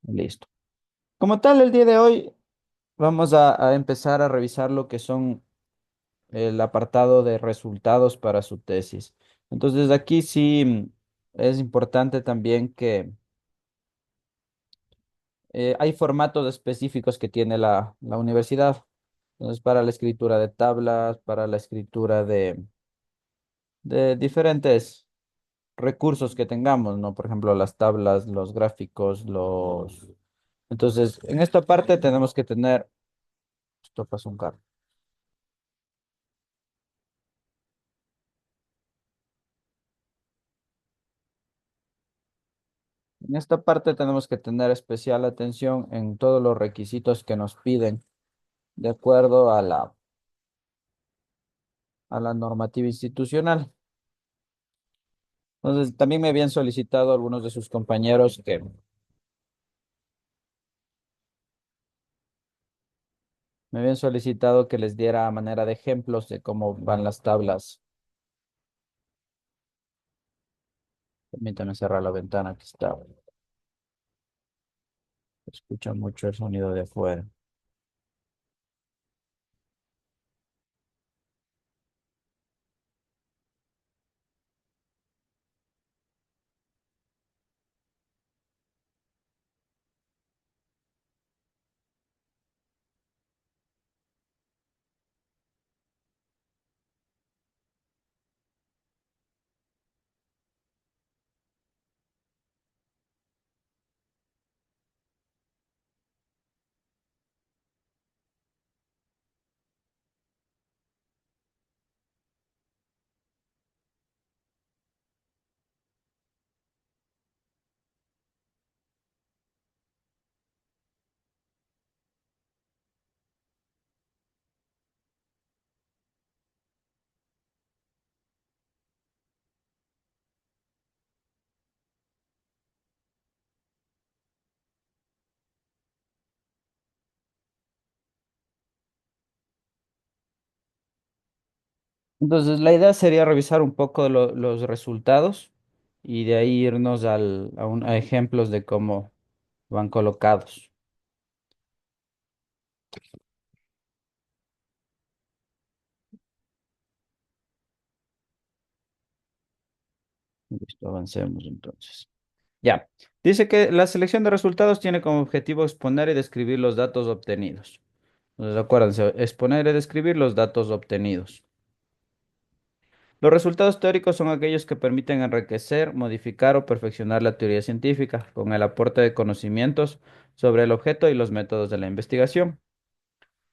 Listo. Como tal, el día de hoy vamos a empezar a revisar lo que son el apartado de resultados para su tesis. Entonces, aquí sí es importante también que hay formatos específicos que tiene la universidad. Entonces, para la escritura de tablas, para la escritura de diferentes recursos que tengamos, ¿no? Por ejemplo, las tablas, los gráficos, los... Entonces, en esta parte tenemos que tener... Esto pasa un carro. En esta parte tenemos que tener especial atención en todos los requisitos que nos piden de acuerdo a la normativa institucional. Entonces, también me habían solicitado algunos de sus compañeros que me habían solicitado que les diera manera de ejemplos de cómo van las tablas. Permítanme cerrar la ventana que está. Escucha mucho el sonido de afuera. Entonces, la idea sería revisar un poco los resultados y de ahí irnos a ejemplos de cómo van colocados. Listo, avancemos entonces. Ya. Dice que la selección de resultados tiene como objetivo exponer y describir los datos obtenidos. Entonces, acuérdense, exponer y describir los datos obtenidos. Los resultados teóricos son aquellos que permiten enriquecer, modificar o perfeccionar la teoría científica con el aporte de conocimientos sobre el objeto y los métodos de la investigación.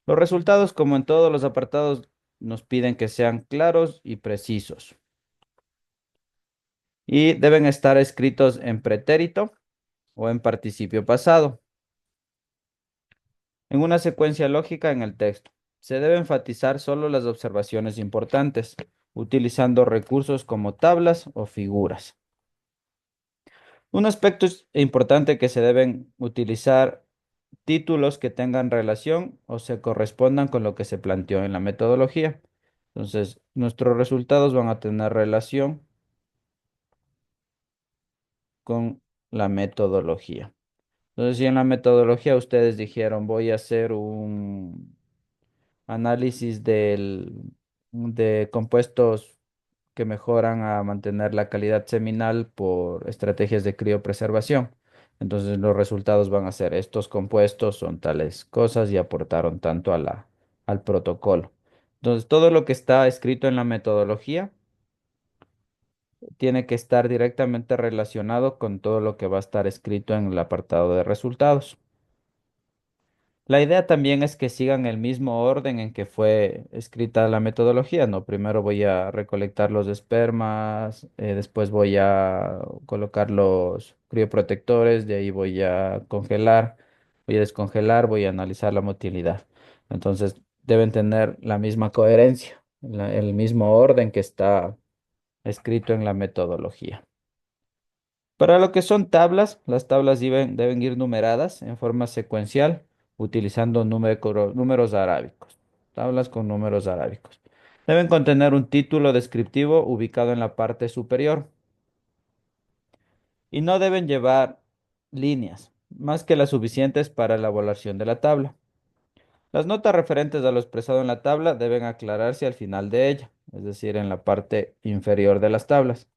Los resultados, como en todos los apartados, nos piden que sean claros y precisos y deben estar escritos en pretérito o en participio pasado, en una secuencia lógica en el texto. Se debe enfatizar solo las observaciones importantes, utilizando recursos como tablas o figuras. Un aspecto importante que se deben utilizar títulos que tengan relación o se correspondan con lo que se planteó en la metodología. Entonces, nuestros resultados van a tener relación con la metodología. Entonces, si en la metodología ustedes dijeron, voy a hacer un análisis de compuestos que mejoran a mantener la calidad seminal por estrategias de criopreservación. Entonces los resultados van a ser estos compuestos son tales cosas y aportaron tanto al protocolo. Entonces todo lo que está escrito en la metodología tiene que estar directamente relacionado con todo lo que va a estar escrito en el apartado de resultados. La idea también es que sigan el mismo orden en que fue escrita la metodología, ¿no? Primero voy a recolectar los espermas, después voy a colocar los crioprotectores, de ahí voy a congelar, voy a descongelar, voy a analizar la motilidad. Entonces deben tener la misma coherencia, el mismo orden que está escrito en la metodología. Para lo que son tablas, las tablas deben ir numeradas en forma secuencial utilizando números arábicos. Tablas con números arábicos. Deben contener un título descriptivo ubicado en la parte superior y no deben llevar líneas. más que las suficientes para la elaboración de la tabla. Las notas referentes a lo expresado en la tabla deben aclararse al final de ella, es decir, en la parte inferior de las tablas,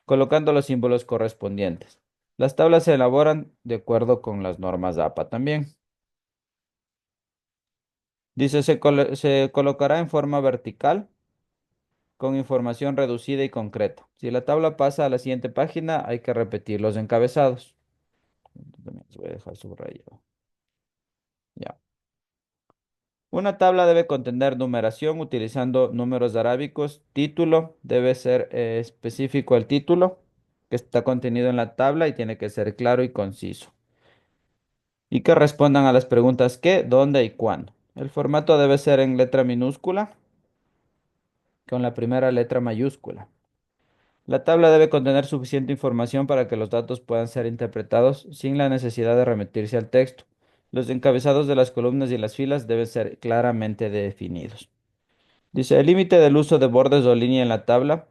colocando los símbolos correspondientes. Las tablas se elaboran de acuerdo con las normas APA también. Dice, se colocará en forma vertical con información reducida y concreta. Si la tabla pasa a la siguiente página, hay que repetir los encabezados. También los voy a dejar subrayado. Ya. Una tabla debe contener numeración utilizando números arábicos. Título debe ser específico el título que está contenido en la tabla y tiene que ser claro y conciso. Y que respondan a las preguntas qué, dónde y cuándo. El formato debe ser en letra minúscula con la primera letra mayúscula. La tabla debe contener suficiente información para que los datos puedan ser interpretados sin la necesidad de remitirse al texto. Los encabezados de las columnas y las filas deben ser claramente definidos. Dice, el límite del uso de bordes o línea en la tabla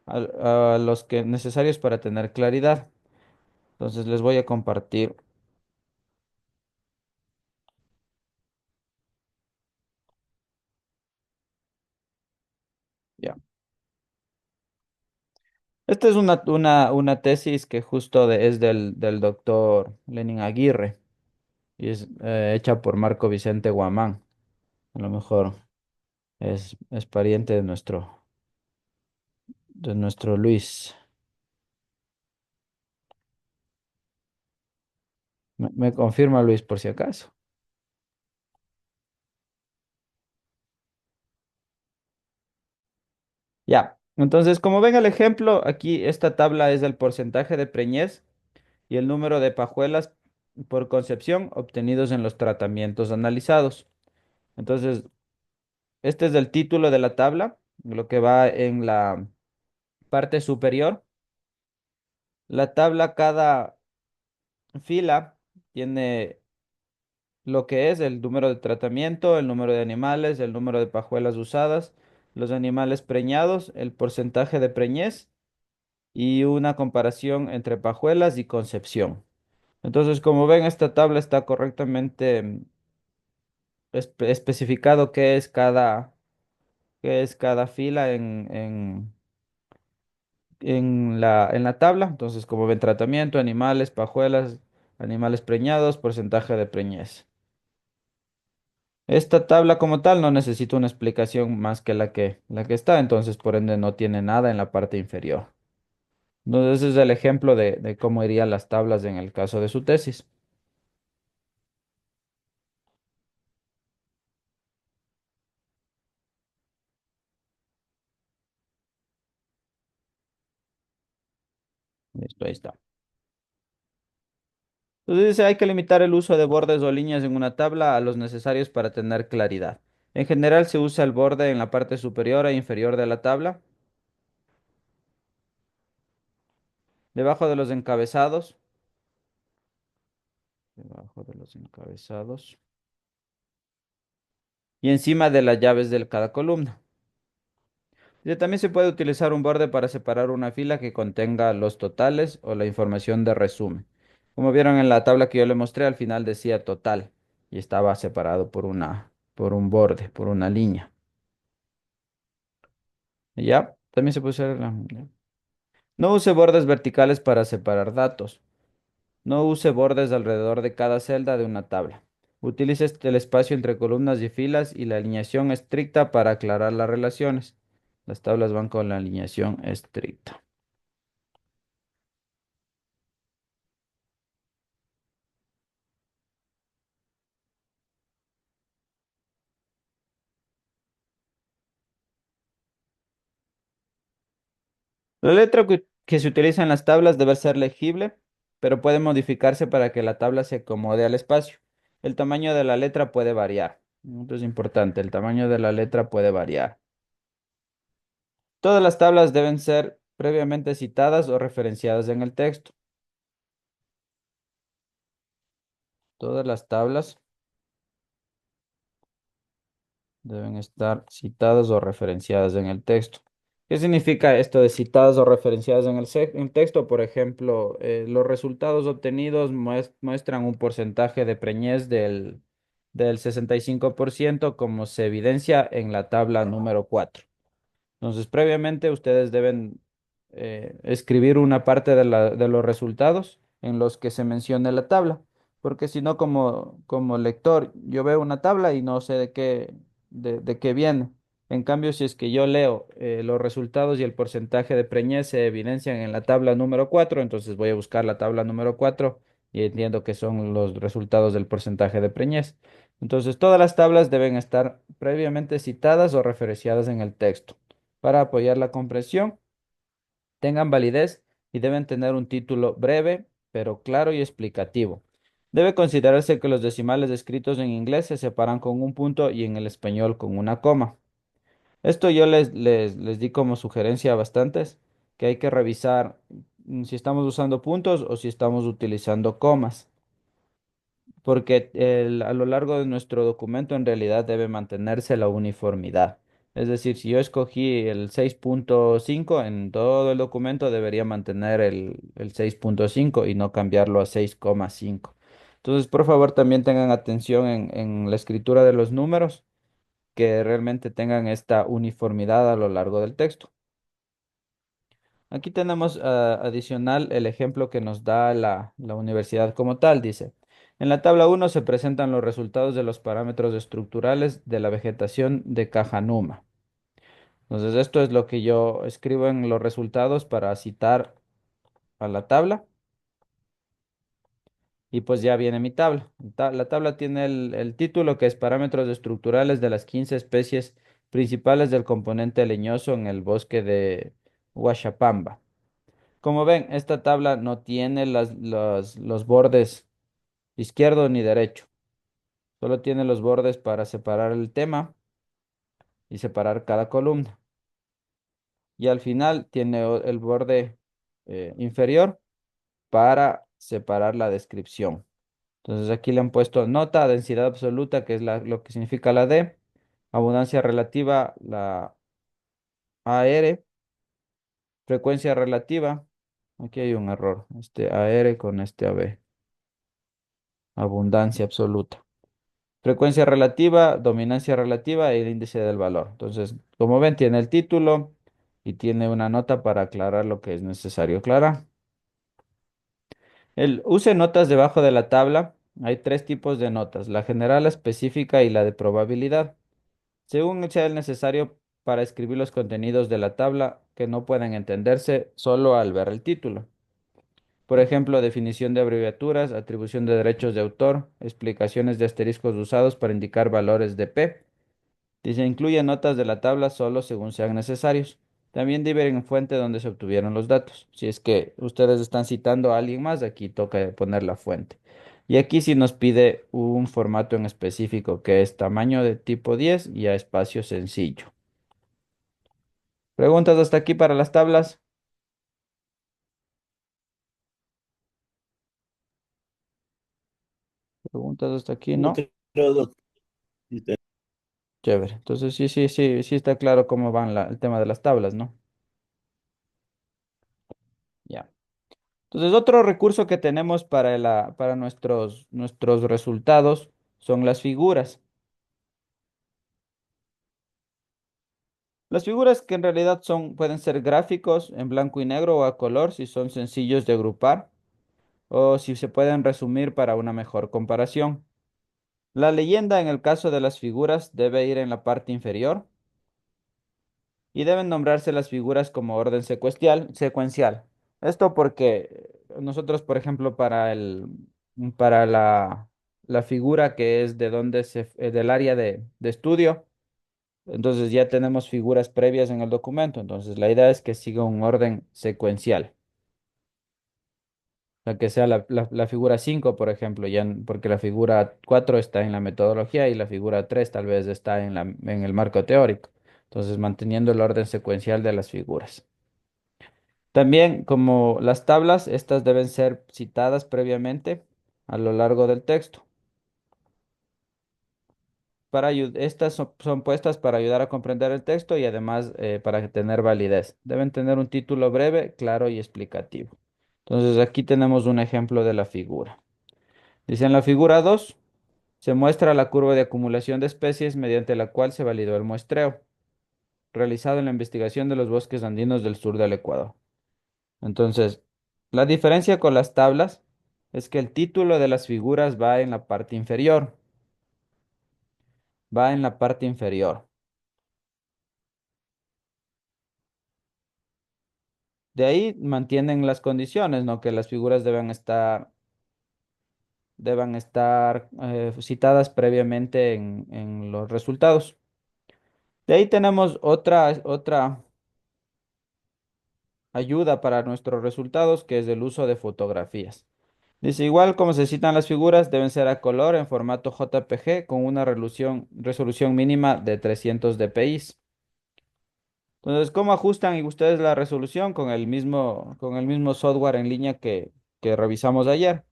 a los que necesarios para tener claridad. Entonces les voy a compartir. Ya. Esta es una tesis que justo es del doctor Lenin Aguirre y es hecha por Marco Vicente Guamán. A lo mejor es pariente de nuestro Luis. Me confirma Luis por si acaso. Ya. Entonces, como ven el ejemplo, aquí esta tabla es el porcentaje de preñez y el número de pajuelas por concepción obtenidos en los tratamientos analizados. Entonces, este es el título de la tabla, lo que va en la parte superior. La tabla, cada fila tiene lo que es el número de tratamiento, el número de animales, el número de pajuelas usadas, los animales preñados, el porcentaje de preñez y una comparación entre pajuelas y concepción. Entonces, como ven, esta tabla está correctamente especificado qué es cada fila en la tabla. Entonces, como ven, tratamiento, animales, pajuelas, animales preñados, porcentaje de preñez. Esta tabla como tal no necesita una explicación más que la que está, entonces por ende no tiene nada en la parte inferior. Entonces, ese es el ejemplo de cómo irían las tablas en el caso de su tesis. Listo, ahí está. Entonces dice, hay que limitar el uso de bordes o líneas en una tabla a los necesarios para tener claridad. En general se usa el borde en la parte superior e inferior de la tabla, debajo de los encabezados, debajo de los encabezados y encima de las llaves de cada columna. Dice, también se puede utilizar un borde para separar una fila que contenga los totales o la información de resumen. Como vieron en la tabla que yo le mostré, al final decía total y estaba separado por un borde, por una línea. ¿Ya? También se puede usar No use bordes verticales para separar datos. No use bordes alrededor de cada celda de una tabla. Utilice el espacio entre columnas y filas y la alineación estricta para aclarar las relaciones. Las tablas van con la alineación estricta. La letra que se utiliza en las tablas debe ser legible, pero puede modificarse para que la tabla se acomode al espacio. El tamaño de la letra puede variar. Esto es importante, el tamaño de la letra puede variar. Todas las tablas deben ser previamente citadas o referenciadas en el texto. Todas las tablas deben estar citadas o referenciadas en el texto. ¿Qué significa esto de citadas o referenciadas en el texto? Por ejemplo, los resultados obtenidos muestran un porcentaje de preñez del 65% como se evidencia en la tabla número 4. Entonces, previamente ustedes deben escribir una parte de los resultados en los que se mencione la tabla, porque si no, como lector, yo veo una tabla y no sé de qué viene. En cambio, si es que yo leo los resultados y el porcentaje de preñez se evidencian en la tabla número 4, entonces voy a buscar la tabla número 4 y entiendo que son los resultados del porcentaje de preñez. Entonces, todas las tablas deben estar previamente citadas o referenciadas en el texto para apoyar la comprensión, tengan validez y deben tener un título breve, pero claro y explicativo. Debe considerarse que los decimales escritos en inglés se separan con un punto y en el español con una coma. Esto yo les di como sugerencia a bastantes, que hay que revisar si estamos usando puntos o si estamos utilizando comas, porque a lo largo de nuestro documento en realidad debe mantenerse la uniformidad. Es decir, si yo escogí el 6.5 en todo el documento, debería mantener el 6.5 y no cambiarlo a 6,5. Entonces, por favor, también tengan atención en la escritura de los números, que realmente tengan esta uniformidad a lo largo del texto. Aquí tenemos adicional el ejemplo que nos da la universidad como tal. Dice, en la tabla 1 se presentan los resultados de los parámetros estructurales de la vegetación de Cajanuma. Entonces, esto es lo que yo escribo en los resultados para citar a la tabla. Y pues ya viene mi tabla. La tabla tiene el título que es parámetros estructurales de las 15 especies principales del componente leñoso en el bosque de Huachapamba. Como ven, esta tabla no tiene los bordes izquierdo ni derecho. Solo tiene los bordes para separar el tema y separar cada columna. Y al final tiene el borde inferior para separar la descripción. Entonces aquí le han puesto nota, densidad absoluta, que es lo que significa la D, abundancia relativa, la AR, frecuencia relativa. Aquí hay un error, este AR con este AB, abundancia absoluta. Frecuencia relativa, dominancia relativa y el índice del valor. Entonces, como ven, tiene el título y tiene una nota para aclarar lo que es necesario aclarar. Use notas debajo de la tabla. Hay tres tipos de notas, la general, la específica y la de probabilidad. Según sea el necesario para escribir los contenidos de la tabla que no pueden entenderse solo al ver el título. Por ejemplo, definición de abreviaturas, atribución de derechos de autor, explicaciones de asteriscos usados para indicar valores de P. Dice, incluye notas de la tabla solo según sean necesarios. También debe ir en fuente donde se obtuvieron los datos. Si es que ustedes están citando a alguien más, aquí toca poner la fuente. Y aquí sí nos pide un formato en específico que es tamaño de tipo 10 y a espacio sencillo. ¿Preguntas hasta aquí para las tablas? ¿Preguntas hasta aquí? No ¿No? creo, Chévere. Entonces sí está claro cómo van el tema de las tablas, ¿no? Ya. Entonces, otro recurso que tenemos para nuestros resultados son las figuras. Las figuras que en realidad pueden ser gráficos en blanco y negro o a color si son sencillos de agrupar o si se pueden resumir para una mejor comparación. La leyenda en el caso de las figuras debe ir en la parte inferior y deben nombrarse las figuras como orden secuencial. Esto porque nosotros, por ejemplo, para la figura que es de del área de estudio, entonces ya tenemos figuras previas en el documento. Entonces la idea es que siga un orden secuencial. O sea, que sea la figura 5 por ejemplo, porque la figura 4 está en la metodología y la figura 3 tal vez está en el marco teórico. Entonces, manteniendo el orden secuencial de las figuras. También, como las tablas, estas deben ser citadas previamente a lo largo del texto. Estas son puestas para ayudar a comprender el texto y además para tener validez. Deben tener un título breve, claro y explicativo. Entonces aquí tenemos un ejemplo de la figura. Dice en la figura 2 se muestra la curva de acumulación de especies mediante la cual se validó el muestreo, realizado en la investigación de los bosques andinos del sur del Ecuador. Entonces, la diferencia con las tablas es que el título de las figuras va en la parte inferior. Va en la parte inferior. De ahí mantienen las condiciones, ¿no? Que las figuras deben estar citadas previamente en los resultados. De ahí tenemos otra ayuda para nuestros resultados, que es el uso de fotografías. Dice, igual como se citan las figuras, deben ser a color en formato JPG con una resolución mínima de 300 dpi. Entonces, ¿cómo ajustan ustedes la resolución con el mismo software en línea que revisamos ayer?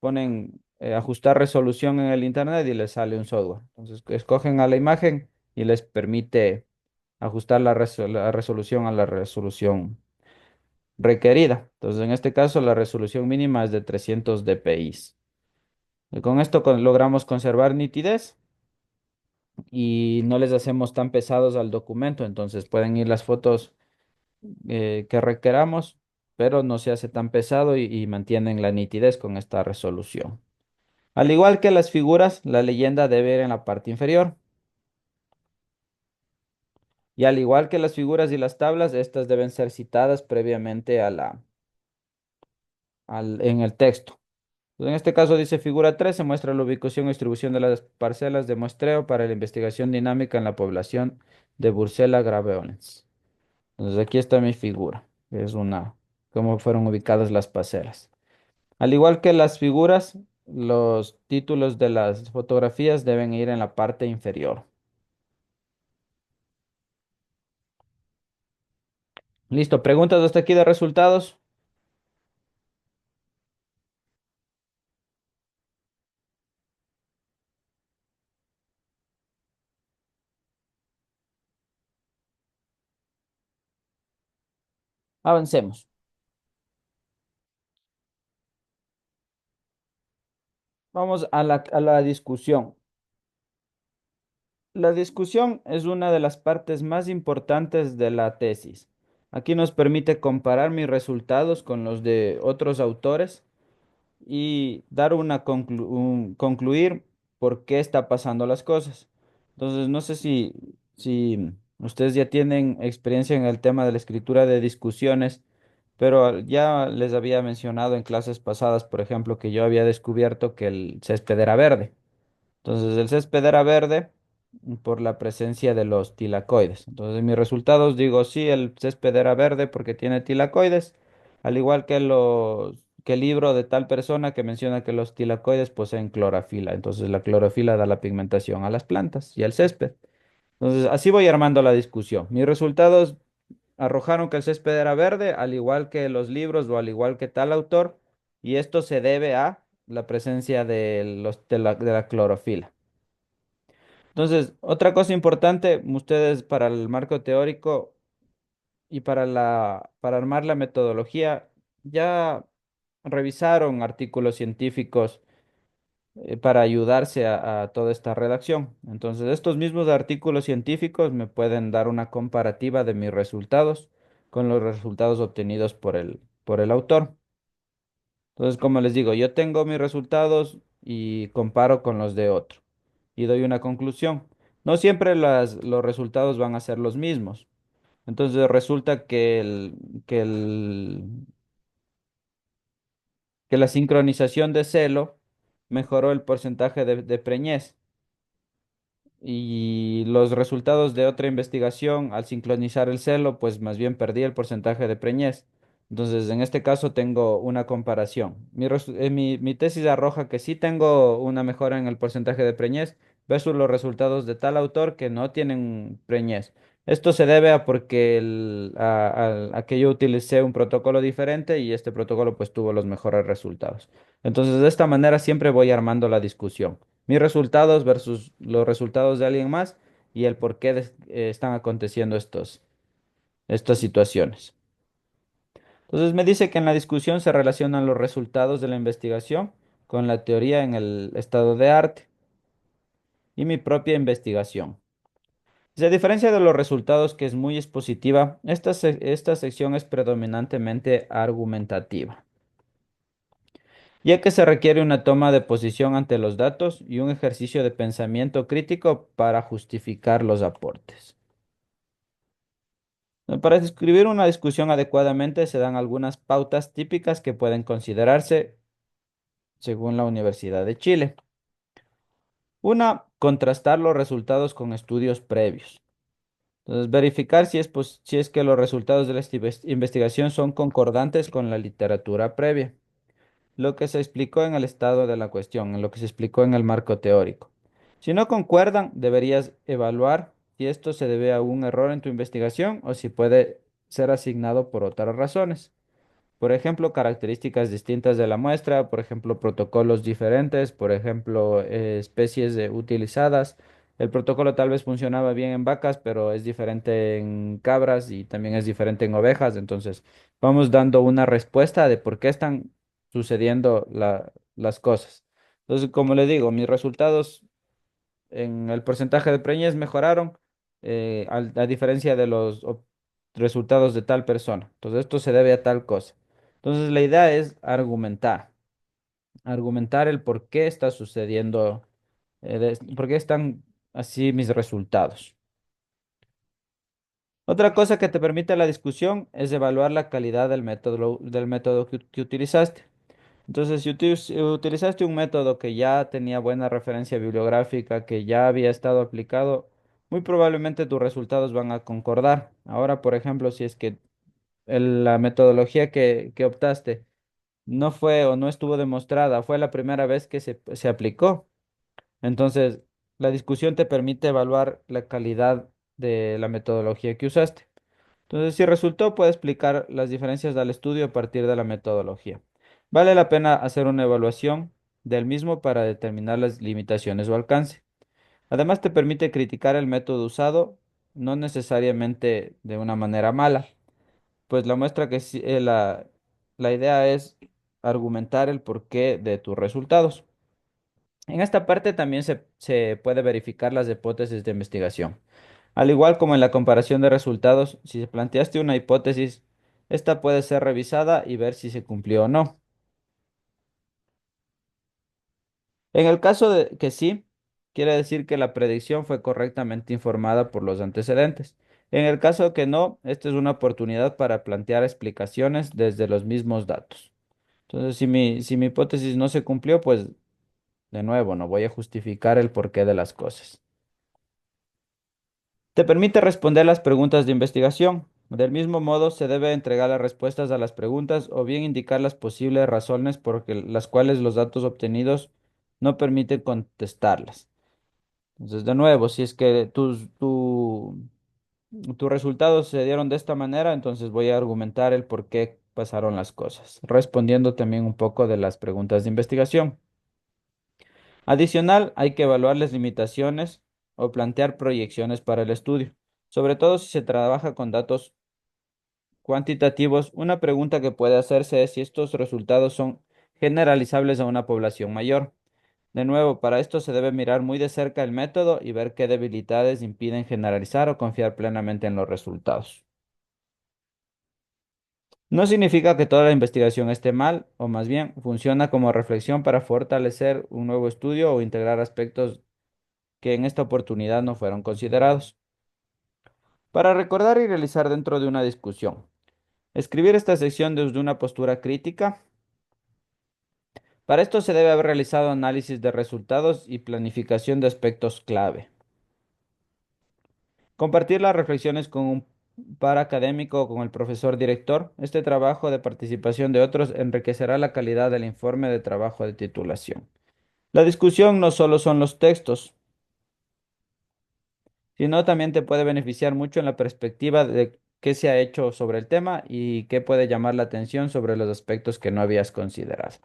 Ponen ajustar resolución en el internet y les sale un software. Entonces, escogen a la imagen y les permite ajustar la resolución a la resolución requerida. Entonces, en este caso, la resolución mínima es de 300 dpi. Y con esto logramos conservar nitidez y no les hacemos tan pesados al documento. Entonces, pueden ir las fotos que requeramos, pero no se hace tan pesado y mantienen la nitidez con esta resolución. Al igual que las figuras, la leyenda debe ir en la parte inferior. Y al igual que las figuras y las tablas, estas deben ser citadas previamente en el texto. En este caso dice figura 3 se muestra la ubicación y distribución de las parcelas de muestreo para la investigación dinámica en la población de Bursela graveolens. Entonces aquí está mi figura, que es cómo fueron ubicadas las parcelas. Al igual que las figuras, los títulos de las fotografías deben ir en la parte inferior. Listo, preguntas hasta aquí de resultados. Avancemos. Vamos a la discusión. La discusión es una de las partes más importantes de la tesis. Aquí nos permite comparar mis resultados con los de otros autores y dar concluir por qué está pasando las cosas. Entonces, no sé si ustedes ya tienen experiencia en el tema de la escritura de discusiones, pero ya les había mencionado en clases pasadas, por ejemplo, que yo había descubierto que el césped era verde. Entonces, el césped era verde por la presencia de los tilacoides. Entonces, en mis resultados digo, sí, el césped era verde porque tiene tilacoides, al igual que el libro de tal persona que menciona que los tilacoides poseen clorofila. Entonces, la clorofila da la pigmentación a las plantas y al césped. Entonces, así voy armando la discusión. Mis resultados arrojaron que el césped era verde, al igual que los libros o al igual que tal autor, y esto se debe a la presencia de la clorofila. Entonces, otra cosa importante, ustedes para el marco teórico y para armar la metodología, ya revisaron artículos científicos para ayudarse a toda esta redacción. Entonces, estos mismos artículos científicos me pueden dar una comparativa de mis resultados con los resultados obtenidos por el autor. Entonces, como les digo, yo tengo mis resultados y comparo con los de otro y doy una conclusión. No siempre los resultados van a ser los mismos. Entonces resulta que la sincronización de celo mejoró el porcentaje de preñez. Y los resultados de otra investigación, al sincronizar el celo, pues más bien perdí el porcentaje de preñez. Entonces, en este caso tengo una comparación. Mi tesis arroja que sí tengo una mejora en el porcentaje de preñez versus los resultados de tal autor que no tienen preñez. Esto se debe a porque a que yo utilicé un protocolo diferente y este protocolo pues tuvo los mejores resultados. Entonces, de esta manera siempre voy armando la discusión. mis resultados versus los resultados de alguien más y el por qué están aconteciendo estas situaciones. Entonces me dice que en la discusión se relacionan los resultados de la investigación con la teoría en el estado de arte y mi propia investigación. A diferencia de los resultados, que es muy expositiva, esta sección es predominantemente argumentativa, ya que se requiere una toma de posición ante los datos y un ejercicio de pensamiento crítico para justificar los aportes. Para describir una discusión adecuadamente se dan algunas pautas típicas que pueden considerarse según la Universidad de Chile. Una, contrastar los resultados con estudios previos. Entonces, verificar si es que los resultados de la investigación son concordantes con la literatura previa, lo que se explicó en el estado de la cuestión, en lo que se explicó en el marco teórico. Si no concuerdan, deberías evaluar si esto se debe a un error en tu investigación o si puede ser asignado por otras razones. Por ejemplo, características distintas de la muestra, por ejemplo, protocolos diferentes, por ejemplo, utilizadas. El protocolo tal vez funcionaba bien en vacas, pero es diferente en cabras y también es diferente en ovejas. Entonces, vamos dando una respuesta de por qué están sucediendo las cosas. Entonces, como le digo, mis resultados en el porcentaje de preñez mejoraron a diferencia de los resultados de tal persona. Entonces, esto se debe a tal cosa. Entonces, la idea es argumentar el por qué está sucediendo, por qué están así mis resultados. Otra cosa que te permite la discusión es evaluar la calidad del método que utilizaste. Entonces, si utilizaste un método que ya tenía buena referencia bibliográfica, que ya había estado aplicado, muy probablemente tus resultados van a concordar. Ahora, por ejemplo, si es que la metodología que optaste no fue o no estuvo demostrada, fue la primera vez que se aplicó, entonces la discusión te permite evaluar la calidad de la metodología que usaste. Entonces, si resultó, puede explicar las diferencias del estudio a partir de la metodología. Vale la pena hacer una evaluación del mismo para determinar las limitaciones o alcance. Además, te permite criticar el método usado, no necesariamente de una manera mala, pues la muestra que la idea es argumentar el porqué de tus resultados. En esta parte también se puede verificar las hipótesis de investigación. Al igual como en la comparación de resultados, si planteaste una hipótesis, esta puede ser revisada y ver si se cumplió o no. En el caso de que sí, quiere decir que la predicción fue correctamente informada por los antecedentes. En el caso que no, esta es una oportunidad para plantear explicaciones desde los mismos datos. Entonces, si mi hipótesis no se cumplió, pues de nuevo, no voy a justificar el porqué de las cosas. Te permite responder las preguntas de investigación. Del mismo modo, se debe entregar las respuestas a las preguntas o bien indicar las posibles razones por las cuales los datos obtenidos no permiten contestarlas. Entonces, de nuevo, si es que tus resultados se dieron de esta manera, entonces voy a argumentar el por qué pasaron las cosas, respondiendo también un poco de las preguntas de investigación. Adicional, hay que evaluar las limitaciones o plantear proyecciones para el estudio, sobre todo si se trabaja con datos cuantitativos. Una pregunta que puede hacerse es si estos resultados son generalizables a una población mayor. De nuevo, para esto se debe mirar muy de cerca el método y ver qué debilidades impiden generalizar o confiar plenamente en los resultados. No significa que toda la investigación esté mal, o más bien funciona como reflexión para fortalecer un nuevo estudio o integrar aspectos que en esta oportunidad no fueron considerados. Para recordar y realizar dentro de una discusión. Escribir esta sección desde una postura crítica. Para esto se debe haber realizado análisis de resultados y planificación de aspectos clave. Compartir las reflexiones con un par académico o con el profesor director. Este trabajo de participación de otros enriquecerá la calidad del informe de trabajo de titulación. La discusión no solo son los textos, sino también te puede beneficiar mucho en la perspectiva de qué se ha hecho sobre el tema y qué puede llamar la atención sobre los aspectos que no habías considerado.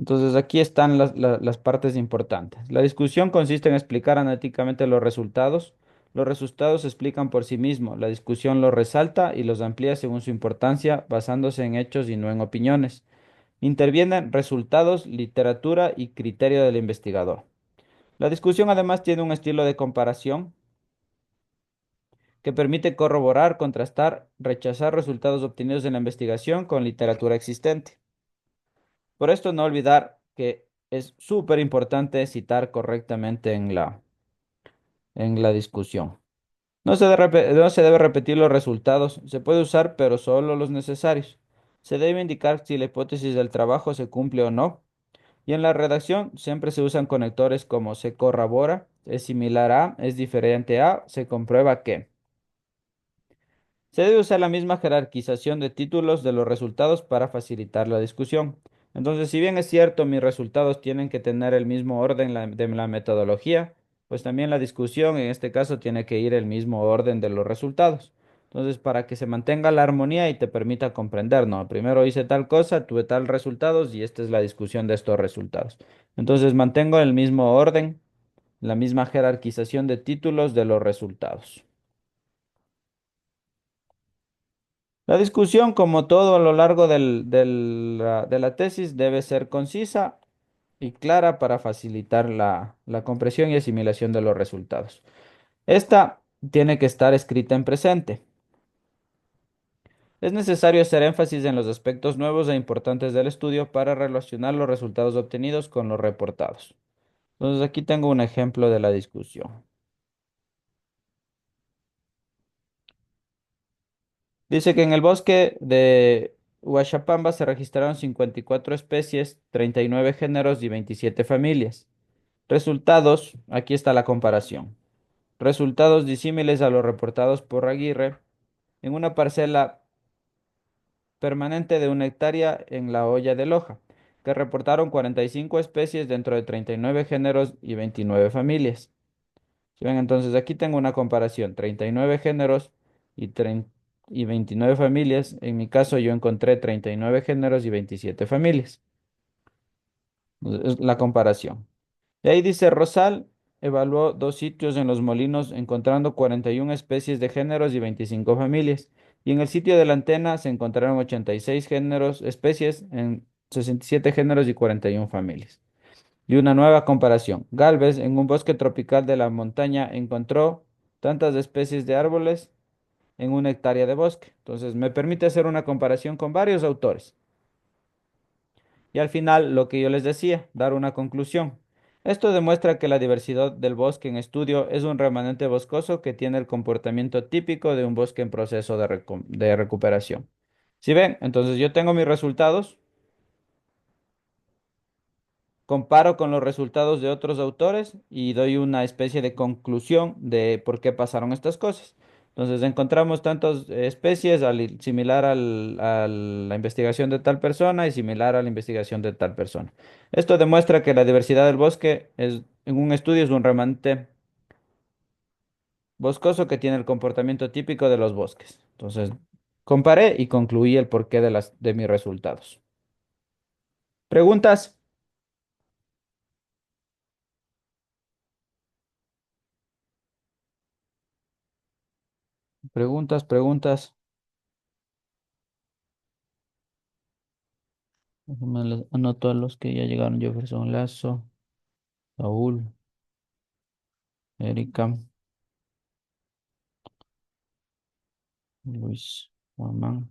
Entonces aquí están las partes importantes. La discusión consiste en explicar analíticamente los resultados. Los resultados se explican por sí mismos. La discusión los resalta y los amplía según su importancia, basándose en hechos y no en opiniones. Intervienen resultados, literatura y criterio del investigador. La discusión además tiene un estilo de comparación que permite corroborar, contrastar, rechazar resultados obtenidos en la investigación con literatura existente. Por esto, no olvidar que es súper importante citar correctamente en la discusión. No se debe repetir los resultados, se puede usar, pero solo los necesarios. Se debe indicar si la hipótesis del trabajo se cumple o no. Y en la redacción siempre se usan conectores como se corrobora, es similar a, es diferente a, se comprueba que. Se debe usar la misma jerarquización de títulos de los resultados para facilitar la discusión. Entonces, si bien es cierto, mis resultados tienen que tener el mismo orden de la metodología, pues también la discusión en este caso tiene que ir el mismo orden de los resultados. Entonces, para que se mantenga la armonía y te permita comprender, no, primero hice tal cosa, tuve tal resultados y esta es la discusión de estos resultados. Entonces, mantengo el mismo orden, la misma jerarquización de títulos de los resultados. La discusión, como todo a lo largo de la tesis, debe ser concisa y clara para facilitar la comprensión y asimilación de los resultados. Esta tiene que estar escrita en presente. Es necesario hacer énfasis en los aspectos nuevos e importantes del estudio para relacionar los resultados obtenidos con los reportados. Entonces aquí tengo un ejemplo de la discusión. Dice que en el bosque de Huachapamba se registraron 54 especies, 39 géneros y 27 familias. Resultados, aquí está la comparación. Resultados disímiles a los reportados por Aguirre en una parcela permanente de 1 hectárea en la Hoya de Loja, que reportaron 45 especies dentro de 39 géneros y 29 familias. Si ven, entonces aquí tengo una comparación, 39 géneros y, 29 familias. En mi caso yo encontré 39 géneros y 27 familias. Es la comparación. De ahí dice Rosal, evaluó 2 sitios en Los Molinos, encontrando 41 especies de géneros y 25 familias. Y en el sitio de la antena se encontraron 86 géneros, especies en 67 géneros y 41 familias. Y una nueva comparación. Galvez, en un bosque tropical de la montaña, encontró tantas especies de árboles en 1 hectárea de bosque. Entonces, me permite hacer una comparación con varios autores. Y al final, lo que yo les decía, dar una conclusión. Esto demuestra que la diversidad del bosque en estudio es un remanente boscoso que tiene el comportamiento típico de un bosque en proceso de recuperación. Si ven, entonces yo tengo mis resultados, comparo con los resultados de otros autores y doy una especie de conclusión de por qué pasaron estas cosas. Entonces encontramos tantas especies similar a la investigación de tal persona y similar a la investigación de tal persona. Esto demuestra que la diversidad del bosque en un estudio es un remanente boscoso que tiene el comportamiento típico de los bosques. Entonces comparé y concluí el porqué de mis resultados. ¿Preguntas? Preguntas. Déjame anoto a los que ya llegaron. Jefferson Lazo, Saúl, Erika, Luis, Juan.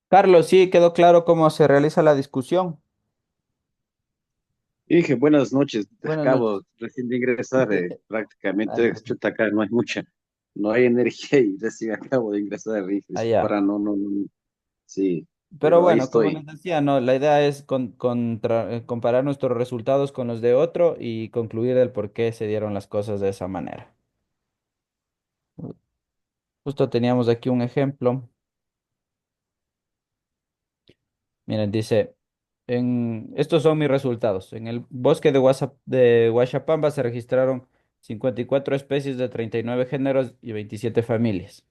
Carlos, sí, quedó claro cómo se realiza la discusión. Dije, buenas noches, Buenas noches. acabo recién de ingresar, prácticamente, chuta, acá no hay mucha, no hay energía y recién acabo de ingresar, dije, Allá. para no, sí, Pero pero ahí bueno, como les estoy. decía, no, la idea es comparar nuestros resultados con los de otro y concluir el por qué se dieron las cosas de esa manera. Justo teníamos aquí un ejemplo. Miren, dice. Estos son mis resultados. En el bosque de Huachapamba se registraron 54 especies de 39 géneros y 27 familias.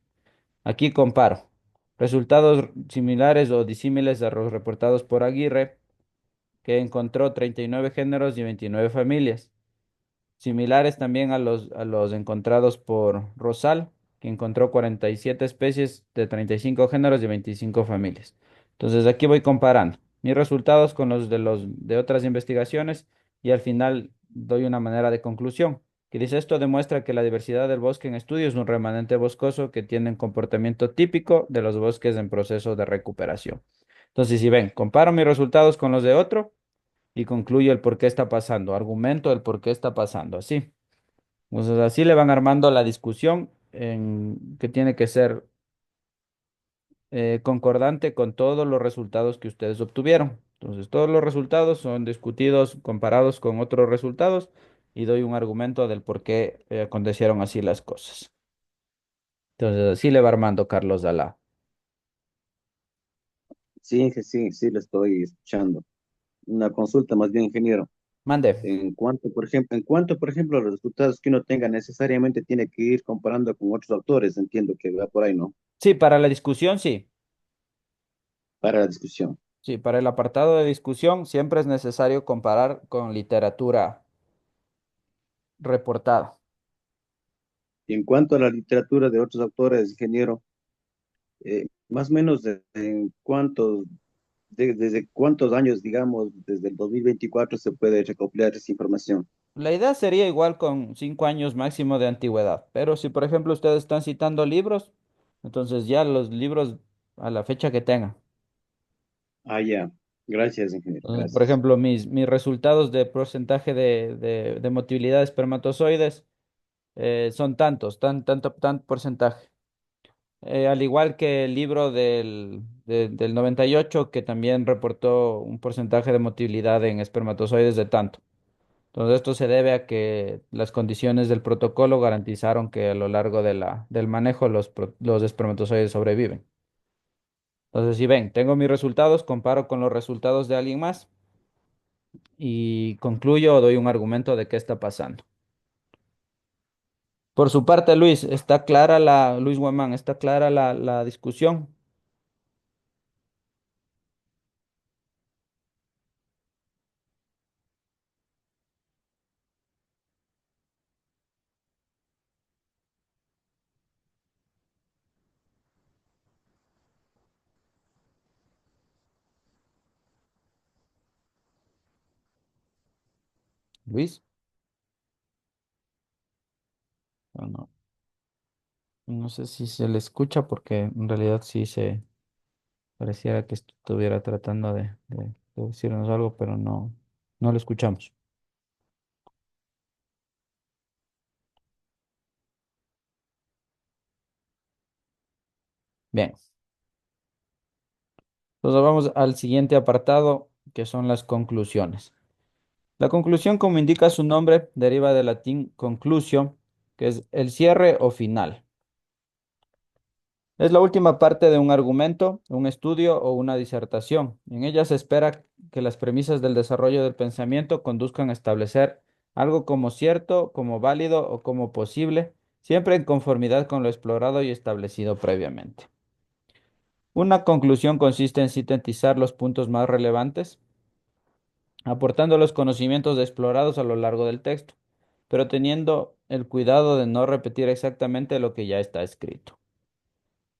Aquí comparo resultados similares o disímiles a los reportados por Aguirre, que encontró 39 géneros y 29 familias, similares también a los encontrados por Rosal, que encontró 47 especies de 35 géneros y 25 familias. Entonces aquí voy comparando mis resultados con los de otras investigaciones y al final doy una manera de conclusión, que dice esto demuestra que la diversidad del bosque en estudio es un remanente boscoso que tiene un comportamiento típico de los bosques en proceso de recuperación. Entonces, si ven, comparo mis resultados con los de otro y concluyo el por qué está pasando, argumento el por qué está pasando, así. Entonces, así le van armando la discusión que tiene que ser concordante con todos los resultados que ustedes obtuvieron. Entonces, todos los resultados son discutidos, comparados con otros resultados y doy un argumento del por qué acontecieron así las cosas. Entonces, así le va armando Carlos Dalá. Sí, sí, sí, lo estoy escuchando. Una consulta más bien, ingeniero. Mande. En cuanto, por ejemplo, a los resultados que uno tenga, necesariamente tiene que ir comparando con otros autores. Entiendo que va por ahí, ¿no? Sí, para la discusión, sí. Para la discusión. Sí, para el apartado de discusión siempre es necesario comparar con literatura reportada. Y en cuanto a la literatura de otros autores, ingeniero, más o menos desde cuántos años, digamos, desde el 2024 se puede recopilar esa información. La idea sería igual con 5 años máximo de antigüedad, pero si por ejemplo ustedes están citando libros, entonces ya los libros a la fecha que tengan. Ah, ya. Gracias, ingeniero. Entonces, por Gracias. ejemplo, mis resultados de porcentaje de motilidad de espermatozoides son tanto porcentaje. Al igual que el libro del 98 que también reportó un porcentaje de motilidad en espermatozoides de tanto. Entonces, esto se debe a que las condiciones del protocolo garantizaron que a lo largo del manejo los espermatozoides sobreviven. Entonces, si ven, tengo mis resultados, comparo con los resultados de alguien más y concluyo o doy un argumento de qué está pasando. Por su parte, Luis, Luis Guamán, ¿está clara la discusión? Luis, no, no, no sé si se le escucha porque en realidad sí se pareciera que estuviera tratando de decirnos algo, pero no, no lo escuchamos. Bien. Entonces vamos al siguiente apartado, que son las conclusiones. La conclusión, como indica su nombre, deriva del latín conclusio, que es el cierre o final. Es la última parte de un argumento, un estudio o una disertación. En ella se espera que las premisas del desarrollo del pensamiento conduzcan a establecer algo como cierto, como válido o como posible, siempre en conformidad con lo explorado y establecido previamente. Una conclusión consiste en sintetizar los puntos más relevantes aportando los conocimientos explorados a lo largo del texto, pero teniendo el cuidado de no repetir exactamente lo que ya está escrito,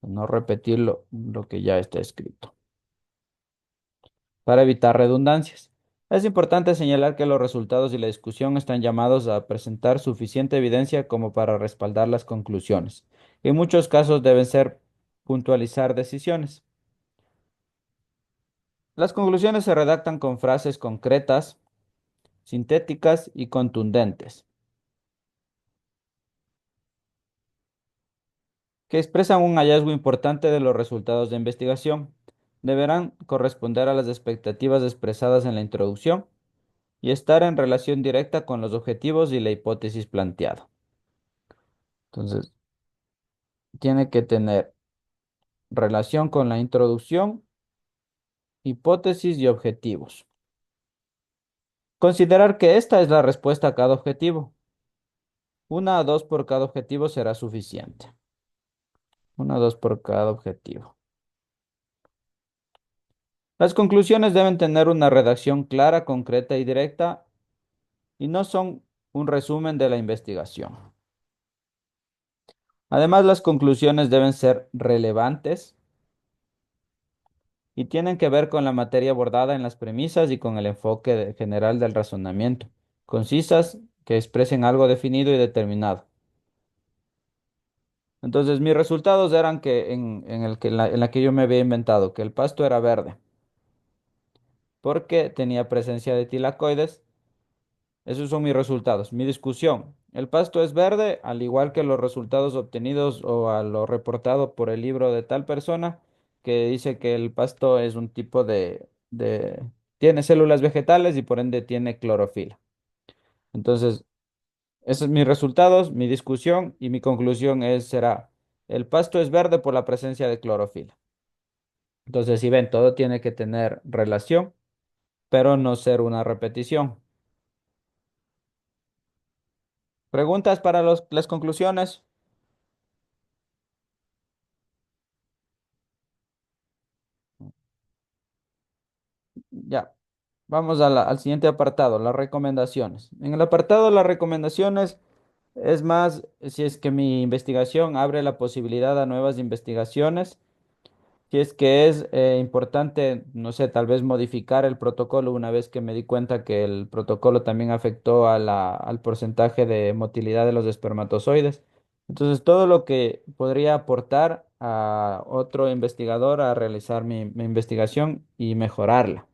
no repetir lo que ya está escrito, para evitar redundancias. Es importante señalar que los resultados y la discusión están llamados a presentar suficiente evidencia como para respaldar las conclusiones. En muchos casos deben ser puntualizar decisiones. Las conclusiones se redactan con frases concretas, sintéticas y contundentes, que expresan un hallazgo importante de los resultados de investigación. Deberán corresponder a las expectativas expresadas en la introducción y estar en relación directa con los objetivos y la hipótesis planteada. Entonces, tiene que tener relación con la introducción, hipótesis y objetivos. Considerar que esta es la respuesta a cada objetivo. Una a dos por cada objetivo será suficiente. Una a dos por cada objetivo. Las conclusiones deben tener una redacción clara, concreta y directa y no son un resumen de la investigación. Además, las conclusiones deben ser relevantes y tienen que ver con la materia abordada en las premisas y con el enfoque general del razonamiento, concisas, que expresen algo definido y determinado. Entonces, mis resultados eran que en la que yo me había inventado, que el pasto era verde, porque tenía presencia de tilacoides. Esos son mis resultados. Mi discusión. El pasto es verde, al igual que los resultados obtenidos o a lo reportado por el libro de tal persona que dice que el pasto es un tipo tiene células vegetales y por ende tiene clorofila. Entonces, esos son mis resultados, mi discusión y mi conclusión será, el pasto es verde por la presencia de clorofila. Entonces, si ven, todo tiene que tener relación, pero no ser una repetición. ¿Preguntas para las conclusiones? Ya, vamos al siguiente apartado, las recomendaciones. En el apartado de las recomendaciones es más si es que mi investigación abre la posibilidad a nuevas investigaciones, si es que es importante, no sé, tal vez modificar el protocolo una vez que me di cuenta que el protocolo también afectó al porcentaje de motilidad de los espermatozoides. Entonces, todo lo que podría aportar a otro investigador a realizar mi investigación y mejorarla.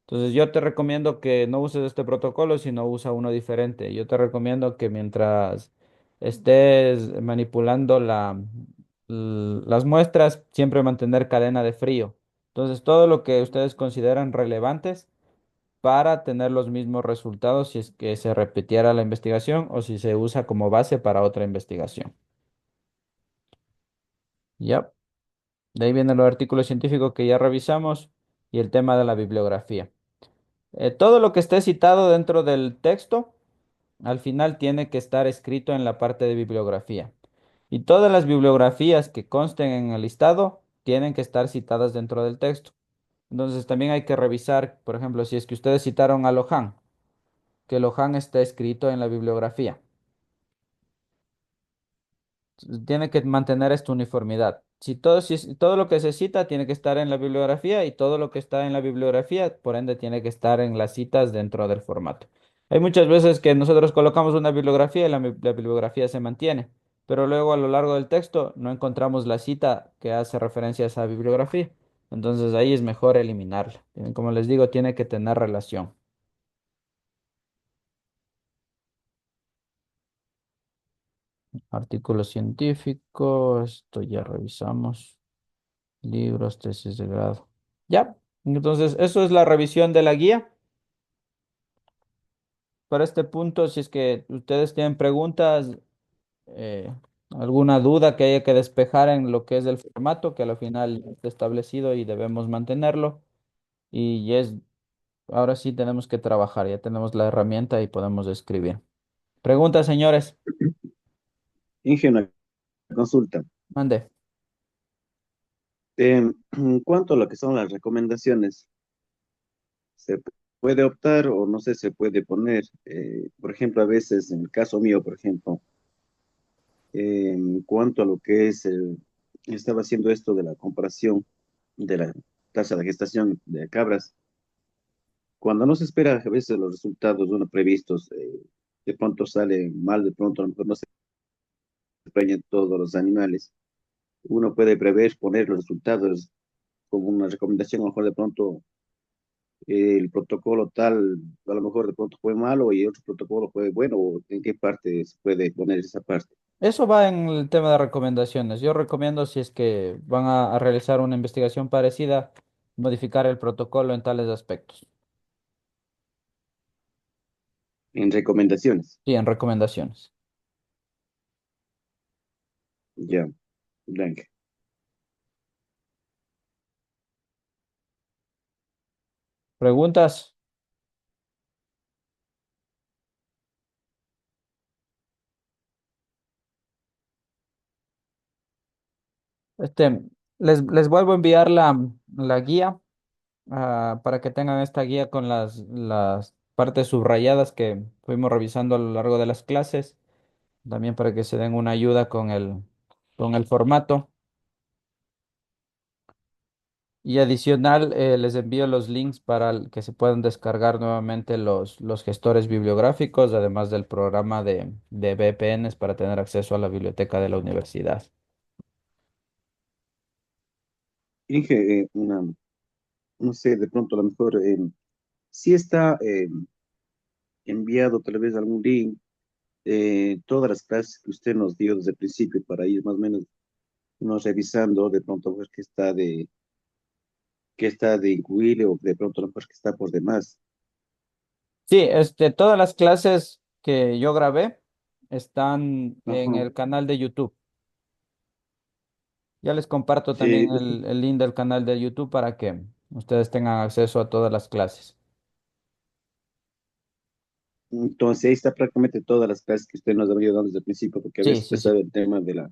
Entonces yo te recomiendo que no uses este protocolo, sino usa uno diferente. Yo te recomiendo que mientras estés manipulando las muestras, siempre mantener cadena de frío. Entonces todo lo que ustedes consideran relevantes para tener los mismos resultados si es que se repitiera la investigación o si se usa como base para otra investigación. Ya, de ahí vienen los artículos científicos que ya revisamos y el tema de la bibliografía. Todo lo que esté citado dentro del texto, al final tiene que estar escrito en la parte de bibliografía. Y todas las bibliografías que consten en el listado tienen que estar citadas dentro del texto. Entonces también hay que revisar, por ejemplo, si es que ustedes citaron a Lohan, que Lohan esté escrito en la bibliografía. Tiene que mantener esta uniformidad. Si todo lo que se cita tiene que estar en la bibliografía y todo lo que está en la bibliografía, por ende, tiene que estar en las citas dentro del formato. Hay muchas veces que nosotros colocamos una bibliografía y la bibliografía se mantiene, pero luego a lo largo del texto no encontramos la cita que hace referencia a esa bibliografía. Entonces ahí es mejor eliminarla. Como les digo, tiene que tener relación. Artículos científicos, esto ya revisamos. Libros, tesis de grado. Ya, entonces eso es la revisión de la guía. Para este punto, si es que ustedes tienen preguntas, eh, alguna duda que haya que despejar en lo que es el formato, que al final está establecido y debemos mantenerlo. Y ahora sí tenemos que trabajar, ya tenemos la herramienta y podemos escribir. Preguntas, señores. Inge, una consulta. Mande. En cuanto a lo que son las recomendaciones, ¿se puede optar o no sé, se puede poner? Por ejemplo, a veces, en el caso mío, por ejemplo, en cuanto a lo que es estaba haciendo esto de la comparación de la tasa de gestación de cabras, cuando no se espera a veces los resultados uno previstos, de pronto sale mal, de pronto a lo mejor no se preñan todos los animales. Uno puede prever, poner los resultados como una recomendación, a lo mejor de pronto el protocolo tal, a lo mejor de pronto fue malo y otro protocolo fue bueno, o en qué parte se puede poner esa parte. Eso va en el tema de recomendaciones. Yo recomiendo si es que van a realizar una investigación parecida, modificar el protocolo en tales aspectos. En recomendaciones, Sí, en recomendaciones. ya, blanca. ¿Preguntas? Este, les vuelvo a enviar la guía para que tengan esta guía con las partes subrayadas que fuimos revisando a lo largo de las clases, también para que se den una ayuda con el formato. Y adicional, les envío los links para que se puedan descargar nuevamente los gestores bibliográficos, además del programa de VPNs para tener acceso a la biblioteca de la universidad. Dije, no sé, de pronto a lo mejor sí está enviado tal vez algún link, todas las clases que usted nos dio desde el principio para ir más o menos nos revisando, de pronto ver qué está de incluir o de pronto a lo mejor que está por demás. Sí, todas las clases que yo grabé están en Ajá. el canal de YouTube. Ya les comparto también Eh, el link del canal de YouTube para que ustedes tengan acceso a todas las clases. entonces ahí está prácticamente todas las clases que usted nos había dado desde el principio, porque a Sí, veces usted sí, sí. sabe el tema de la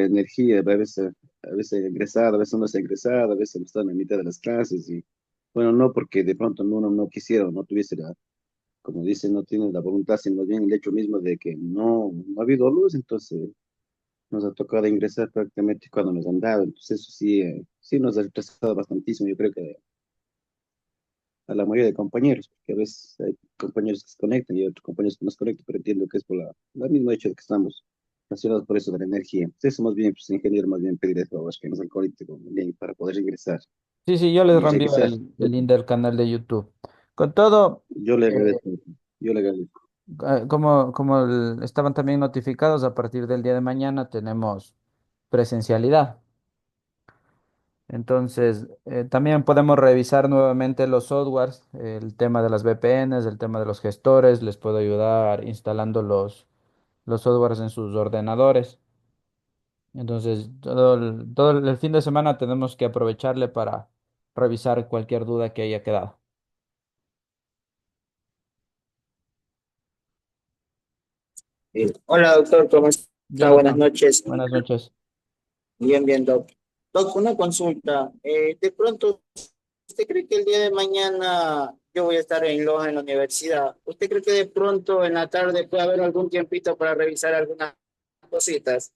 energía, a veces egresado, a veces no es egresado, a veces no está en la mitad de las clases y bueno, no porque de pronto uno no quisiera o no tuviese como dicen, no tiene la voluntad, sino más bien el hecho mismo de que no ha habido luz, entonces nos ha tocado ingresar prácticamente cuando nos han dado, entonces eso sí, sí nos ha retrasado bastantísimo, yo creo que a la mayoría de compañeros, porque a veces hay compañeros que se conectan y otros compañeros que no se conectan, pero entiendo que es por la mismo hecho de que estamos relacionados por eso de la energía. Entonces, más bien, pues, ingeniero, más bien pedir eso a que nos conecte con el link para poder ingresar Sí, sí, yo les y reenvío revisar. el link del canal de YouTube. Con todo, Yo le eh, agradezco, yo le agradezco. como estaban también notificados, a partir del día de mañana tenemos presencialidad. Entonces, también podemos revisar nuevamente los softwares, el tema de las VPNs, el tema de los gestores. Les puedo ayudar instalando los softwares en sus ordenadores. Entonces, todo el fin de semana tenemos que aprovecharle para revisar cualquier duda que haya quedado. Hola, doctor, ¿cómo está? Buenas Jonathan, noches. buenas noches. Bien, bien, doc. Doc, una consulta. De pronto, ¿usted cree que el día de mañana yo voy a estar en Loja en la universidad? ¿Usted cree que de pronto en la tarde puede haber algún tiempito para revisar algunas cositas?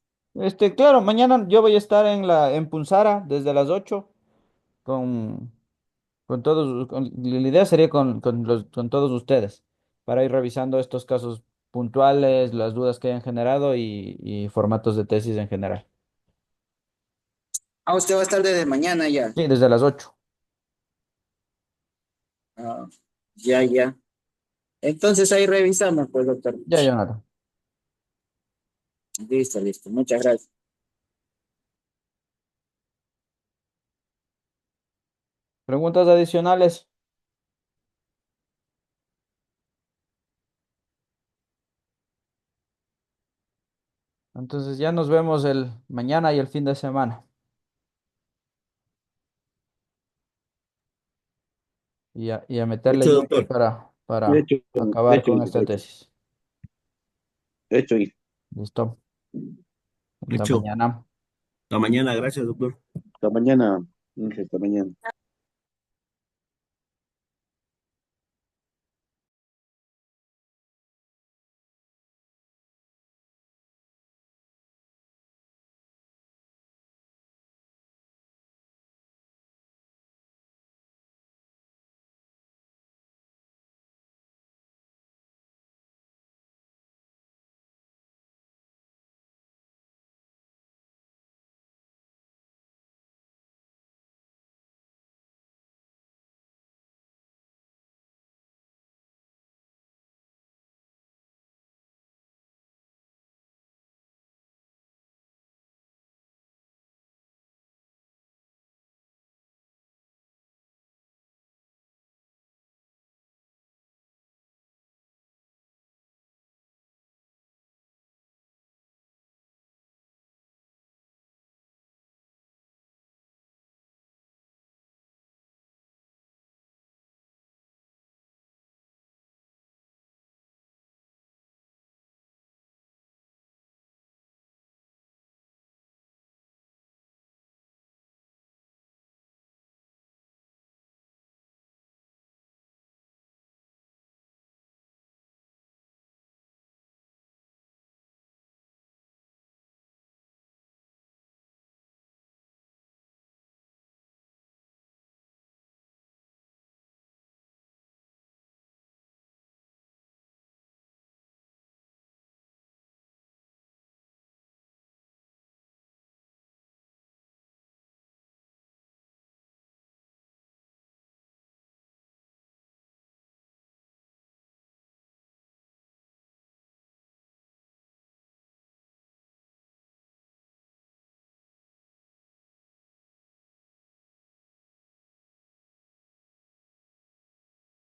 Claro, mañana yo voy a estar en Punzara desde las 8 con, con todos. La idea sería con todos ustedes para ir revisando estos casos puntuales, las dudas que hayan generado y formatos de tesis en general. Ah, usted va a estar desde mañana ya. Sí, desde las 8. Ah, ya, ya. Entonces ahí revisamos, pues, doctor. Ya, Jonathan. Listo, listo. Muchas gracias. ¿Preguntas adicionales? Entonces ya nos vemos el mañana y el fin de semana. Y a meterle Hecho, yunque doctor. para Hecho, acabar hecho, con hijo, esta hecho, tesis. hecho, hijo. Listo. Hasta Hecho. mañana. Hasta mañana, gracias, doctor. Hasta mañana, hasta mañana.